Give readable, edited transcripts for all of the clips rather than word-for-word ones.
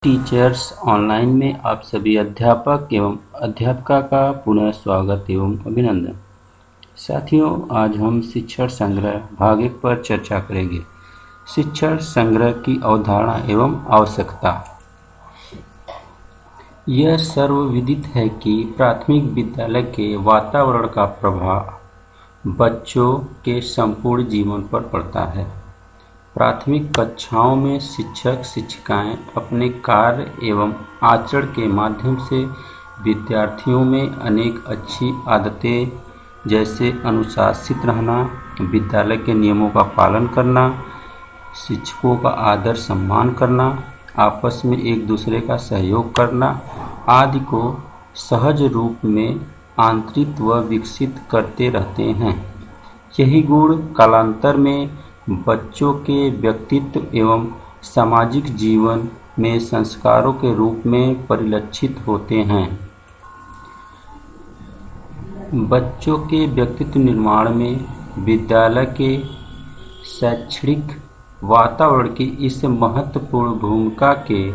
Teachers online में आप सभी अध्यापक एवं अध्यापिका का पुनः स्वागत एवं अभिनंदन। साथियों, आज हम शिक्षण संग्रह भाग 1 पर चर्चा करेंगे। शिक्षण संग्रह की अवधारणा एवं आवश्यकता। यह सर्वविदित है कि प्राथमिक विद्यालय के वातावरण का प्रभाव बच्चों के संपूर्ण जीवन पर पड़ता है। प्राथमिक कक्षाओं में शिक्षक शिक्षिकाएं अपने कार्य एवं आचरण के माध्यम से विद्यार्थियों में अनेक अच्छी आदतें जैसे अनुशासित रहना, विद्यालय के नियमों का पालन करना, शिक्षकों का आदर सम्मान करना, आपस में एक दूसरे का सहयोग करना आदि को सहज रूप में आंतरिक व विकसित करते रहते हैं। यही गुण कालांतर में बच्चों के व्यक्तित्व एवं सामाजिक जीवन में संस्कारों के रूप में परिलक्षित होते हैं। बच्चों के व्यक्तित्व निर्माण में विद्यालय के शैक्षणिक वातावरण की इस महत्वपूर्ण भूमिका के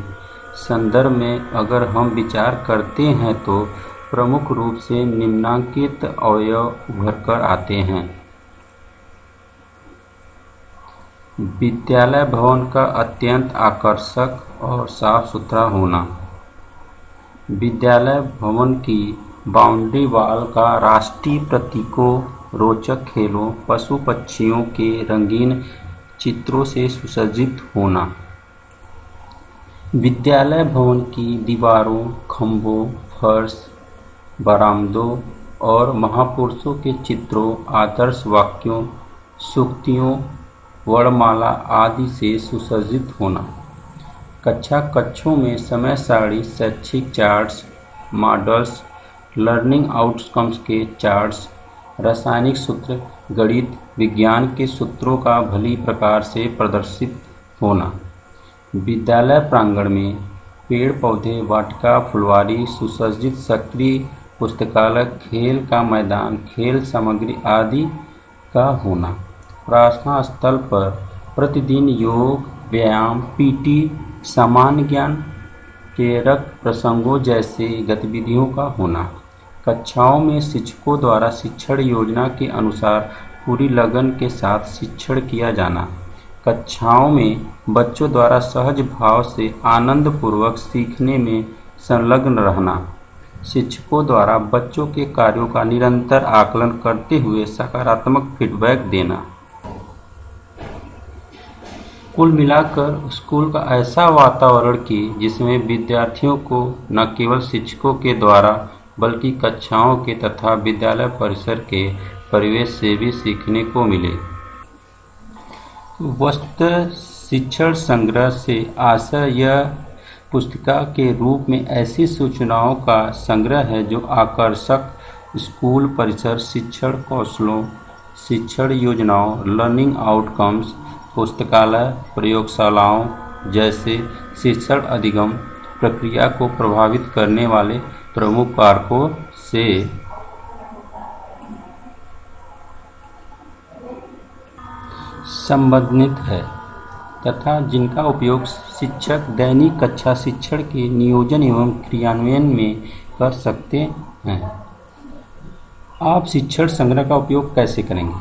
संदर्भ में अगर हम विचार करते हैं तो प्रमुख रूप से निम्नांकित अवयव उभरकर आते हैं। विद्यालय भवन का अत्यंत आकर्षक और साफ सुथरा होना। विद्यालय भवन की बाउंड्री वॉल का राष्ट्रीय प्रतीकों, रोचक खेलों, पशु पक्षियों के रंगीन चित्रों से सुसज्जित होना। विद्यालय भवन की दीवारों, खंभों, फर्श, बरामदों और महापुरुषों के चित्रों, आदर्श वाक्यों, सूक्तियों, वर्णमाला आदि से सुसज्जित होना। कक्षों में समय सारणी, शैक्षिक चार्ट्स, मॉडल्स, लर्निंग आउटकम्स के चार्ट्स, रासायनिक सूत्र, गणित, विज्ञान के सूत्रों का भली प्रकार से प्रदर्शित होना। विद्यालय प्रांगण में पेड़ पौधे, वाटिका, फुलवारी, सुसज्जित सक्रिय पुस्तकालय, खेल का मैदान, खेल सामग्री आदि का होना। प्रार्थना स्थल पर प्रतिदिन योग, व्यायाम, पीटी, सामान्य ज्ञान, प्रेरक प्रसंगों जैसे गतिविधियों का होना। कक्षाओं में शिक्षकों द्वारा शिक्षण योजना के अनुसार पूरी लगन के साथ शिक्षण किया जाना। कक्षाओं में बच्चों द्वारा सहज भाव से आनंदपूर्वक सीखने में संलग्न रहना। शिक्षकों द्वारा बच्चों के कार्यों का निरंतर आकलन करते हुए सकारात्मक फीडबैक देना। कुल मिलाकर स्कूल का ऐसा वातावरण कि जिसमें विद्यार्थियों को न केवल शिक्षकों के द्वारा बल्कि कक्षाओं के तथा विद्यालय परिसर के परिवेश से भी सीखने को मिले। वस्तुतः शिक्षण संग्रह से आशय यह पुस्तिका के रूप में ऐसी सूचनाओं का संग्रह है जो आकर्षक स्कूल परिसर, शिक्षण कौशलों, शिक्षण योजनाओं, लर्निंग आउटकम्स, पुस्तकालय, प्रयोगशालाओं जैसे शिक्षण अधिगम प्रक्रिया को प्रभावित करने वाले प्रमुख कारकों से संबंधित है तथा जिनका उपयोग शिक्षक दैनिक कक्षा शिक्षण के नियोजन एवं क्रियान्वयन में कर सकते हैं। आप शिक्षण संग्रह का उपयोग कैसे करेंगे?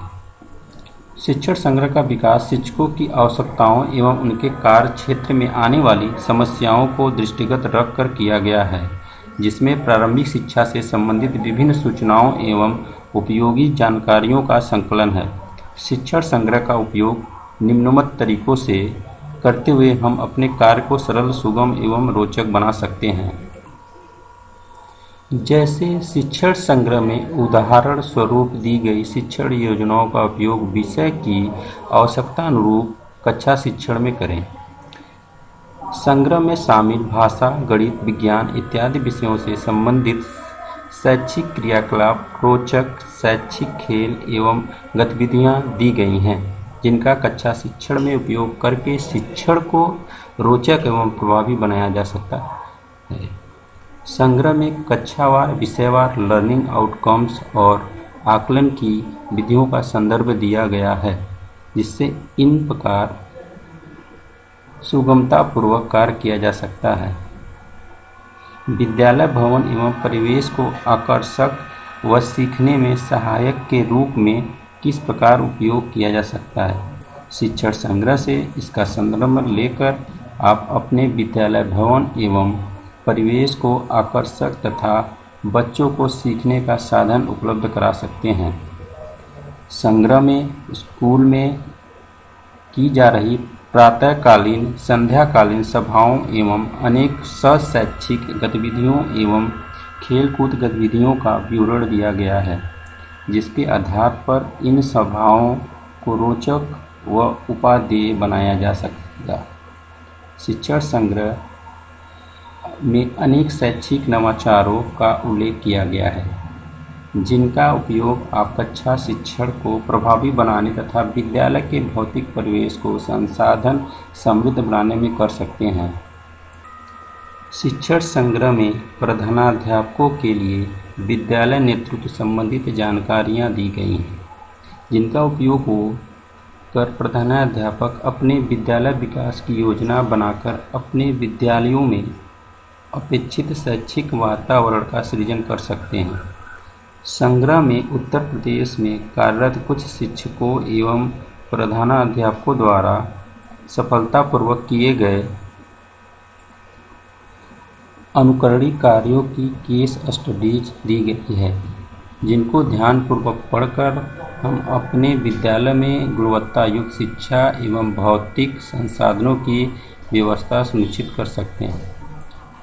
शिक्षण संग्रह का विकास शिक्षकों की आवश्यकताओं एवं उनके कार्य क्षेत्र में आने वाली समस्याओं को दृष्टिगत रखकर किया गया है, जिसमें प्रारंभिक शिक्षा से संबंधित विभिन्न सूचनाओं एवं उपयोगी जानकारियों का संकलन है। शिक्षण संग्रह का उपयोग निम्नलिखित तरीकों से करते हुए हम अपने कार्य को सरल, सुगम एवं रोचक बना सकते हैं। जैसे शिक्षण संग्रह में उदाहरण स्वरूप दी गई शिक्षण योजनाओं का उपयोग विषय की आवश्यकता अनुरूप कक्षा शिक्षण में करें। संग्रह में शामिल भाषा, गणित, विज्ञान इत्यादि विषयों से संबंधित शैक्षिक क्रियाकलाप, रोचक शैक्षिक खेल एवं गतिविधियां दी गई हैं, जिनका कक्षा शिक्षण में उपयोग करके शिक्षण को रोचक एवं प्रभावी बनाया जा सकता है। संग्रह में कक्षावार, विषयवार लर्निंग आउटकम्स और आकलन की विधियों का संदर्भ दिया गया है, जिससे इन प्रकार सुगमतापूर्वक कार्य किया जा सकता है। विद्यालय भवन एवं परिवेश को आकर्षक व सीखने में सहायक के रूप में किस प्रकार उपयोग किया जा सकता है। शिक्षण संग्रह से इसका संदर्भ लेकर आप अपने विद्यालय भवन एवं परिवेश को आकर्षक तथा बच्चों को सीखने का साधन उपलब्ध करा सकते हैं। संग्रह में स्कूल में की जा रही प्रातःकालीन, संध्याकालीन सभाओं एवं अनेक शैक्षिक गतिविधियों एवं खेलकूद गतिविधियों का विवरण दिया गया है, जिसके आधार पर इन सभाओं को रोचक व उपादेय बनाया जा सकेगा। शिक्षण संग्रह में अनेक शैक्षिक नवाचारों का उल्लेख किया गया है, जिनका उपयोग आप कक्षा शिक्षण को प्रभावी बनाने तथा विद्यालय के भौतिक परिवेश को संसाधन समृद्ध बनाने में कर सकते हैं। शिक्षण संग्रह में प्रधानाध्यापकों के लिए विद्यालय नेतृत्व संबंधित जानकारियाँ दी गई हैं, जिनका उपयोग हो कर प्रधानाध्यापक अपने विद्यालय विकास की योजना बनाकर अपने विद्यालयों में अपेक्षित शैक्षिक वातावरण का सृजन कर सकते हैं। संग्रह में उत्तर प्रदेश में कार्यरत कुछ शिक्षकों एवं प्रधानाध्यापकों द्वारा सफलतापूर्वक किए गए अनुकरणीय कार्यों की केस स्टडीज दी गई है, जिनको ध्यानपूर्वक पढ़कर हम अपने विद्यालय में गुणवत्ता युक्त शिक्षा एवं भौतिक संसाधनों की व्यवस्था सुनिश्चित कर सकते हैं।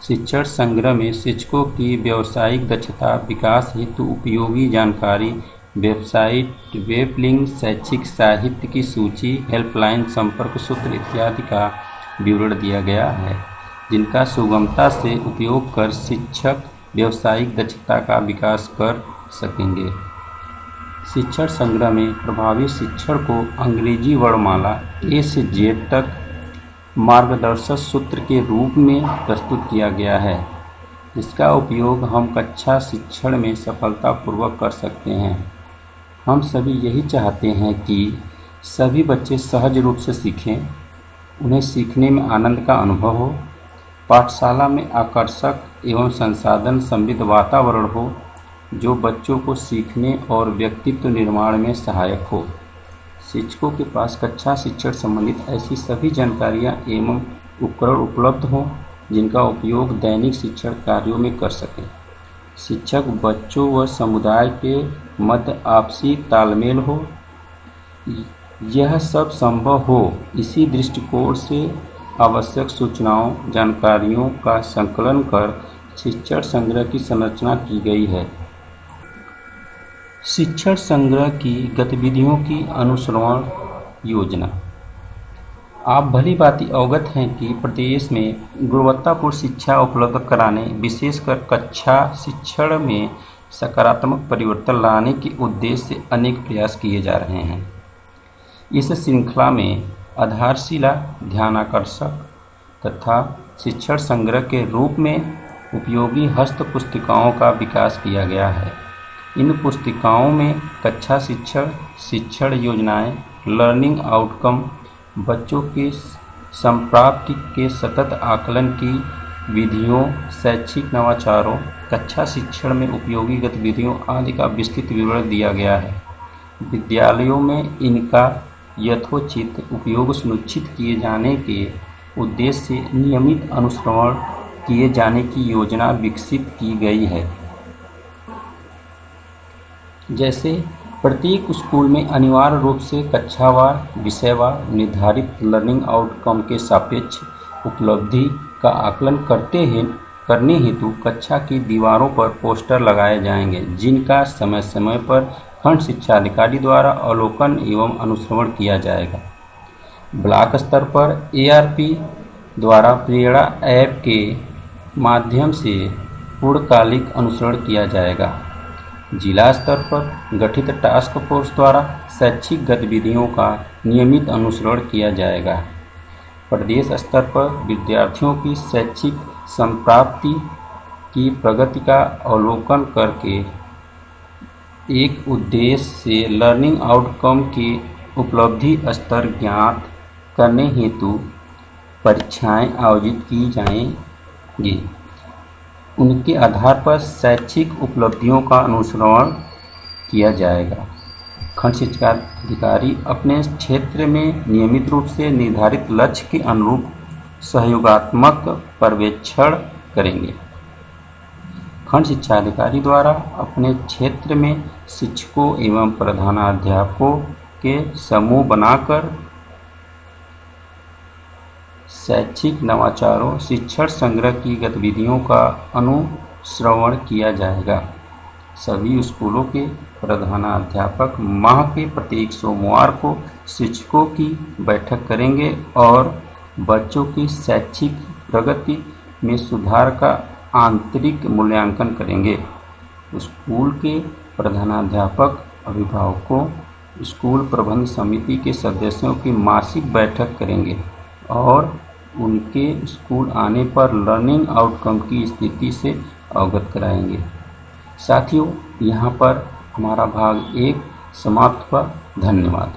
शिक्षण संग्रह में शिक्षकों की व्यावसायिक दक्षता विकास हेतु उपयोगी जानकारी, वेबसाइट, वेब लिंक, शैक्षिक साहित्य की सूची, हेल्पलाइन, संपर्क सूत्र इत्यादि का विवरण दिया गया है, जिनका सुगमता से उपयोग कर शिक्षक व्यावसायिक दक्षता का विकास कर सकेंगे। शिक्षण संग्रह में प्रभावी शिक्षण को अंग्रेजी वर्णमाला ए से जेड तक मार्गदर्शक सूत्र के रूप में प्रस्तुत किया गया है, जिसका उपयोग हम कक्षा शिक्षण में सफलतापूर्वक कर सकते हैं। हम सभी यही चाहते हैं कि सभी बच्चे सहज रूप से सीखें, उन्हें सीखने में आनंद का अनुभव हो, पाठशाला में आकर्षक एवं संसाधन समृद्ध वातावरण हो, जो बच्चों को सीखने और व्यक्तित्व निर्माण में सहायक हो। शिक्षकों के पास कक्षा शिक्षण संबंधित ऐसी सभी जानकारियाँ एवं उपकरण उपलब्ध हों, जिनका उपयोग दैनिक शिक्षण कार्यों में कर सकें। शिक्षक बच्चों व समुदाय के मध्य आपसी तालमेल हो, यह सब संभव हो, इसी दृष्टिकोण से आवश्यक सूचनाओं, जानकारियों का संकलन कर शिक्षण संग्रह की संरचना की गई है। शिक्षण संग्रह की गतिविधियों की अनुश्रवण योजना। आप भली भांति अवगत हैं कि प्रदेश में गुणवत्तापूर्ण शिक्षा उपलब्ध कराने, विशेषकर कक्षा शिक्षण में सकारात्मक परिवर्तन लाने के उद्देश्य से अनेक प्रयास किए जा रहे हैं। इस श्रृंखला में आधारशिला, ध्यानाकर्षक तथा शिक्षण संग्रह के रूप में उपयोगी हस्त पुस्तिकाओं का विकास किया गया है। इन पुस्तिकाओं में कक्षा शिक्षण, शिक्षण योजनाएं, लर्निंग आउटकम, बच्चों के संप्राप्ति के सतत आकलन की विधियों, शैक्षिक नवाचारों, कक्षा शिक्षण में उपयोगी गतिविधियों आदि का विस्तृत विवरण दिया गया है। विद्यालयों में इनका यथोचित उपयोग सुनिश्चित किए जाने के उद्देश्य से नियमित अनुश्रवण किए जाने की योजना विकसित की गई है। जैसे प्रत्येक स्कूल में अनिवार्य रूप से कक्षावार, विषयवार निर्धारित लर्निंग आउटकम के सापेक्ष उपलब्धि का आकलन करने हेतु कक्षा की दीवारों पर पोस्टर लगाए जाएंगे, जिनका समय समय पर खंड शिक्षा अधिकारी द्वारा अवलोकन एवं अनुश्रवण किया जाएगा। ब्लॉक स्तर पर ARP द्वारा प्रेरणा ऐप के माध्यम से पूर्णकालिक अनुश्रवण किया जाएगा। जिला स्तर पर गठित टास्क फोर्स द्वारा शैक्षिक गतिविधियों का नियमित अनुश्रवण किया जाएगा। प्रदेश स्तर पर विद्यार्थियों की शैक्षिक संप्राप्ति की प्रगति का अवलोकन करके एक उद्देश्य से लर्निंग आउटकम के उपलब्धि स्तर ज्ञात करने हेतु परीक्षाएं आयोजित की जाएंगी। उनके आधार पर शैक्षिक उपलब्धियों का अनुश्रवण किया जाएगा। खंड शिक्षा अधिकारी अपने क्षेत्र में नियमित रूप से निर्धारित लक्ष्य के अनुरूप सहयोगात्मक पर्यवेक्षण करेंगे। खंड शिक्षा अधिकारी द्वारा अपने क्षेत्र में शिक्षकों एवं प्रधानाध्यापकों के समूह बनाकर शैक्षिक नवाचारों, शिक्षण संग्रह की गतिविधियों का अनुश्रवण किया जाएगा। सभी स्कूलों के प्रधानाध्यापक माह के प्रत्येक सोमवार को शिक्षकों की बैठक करेंगे और बच्चों की शैक्षिक प्रगति में सुधार का आंतरिक मूल्यांकन करेंगे। स्कूल के प्रधानाध्यापक अभिभावकों, स्कूल प्रबंध समिति के सदस्यों की मासिक बैठक करेंगे और उनके स्कूल आने पर लर्निंग आउटकम की स्थिति से अवगत कराएंगे। साथियों, यहाँ पर हमारा भाग 1 समाप्त हुआ। धन्यवाद।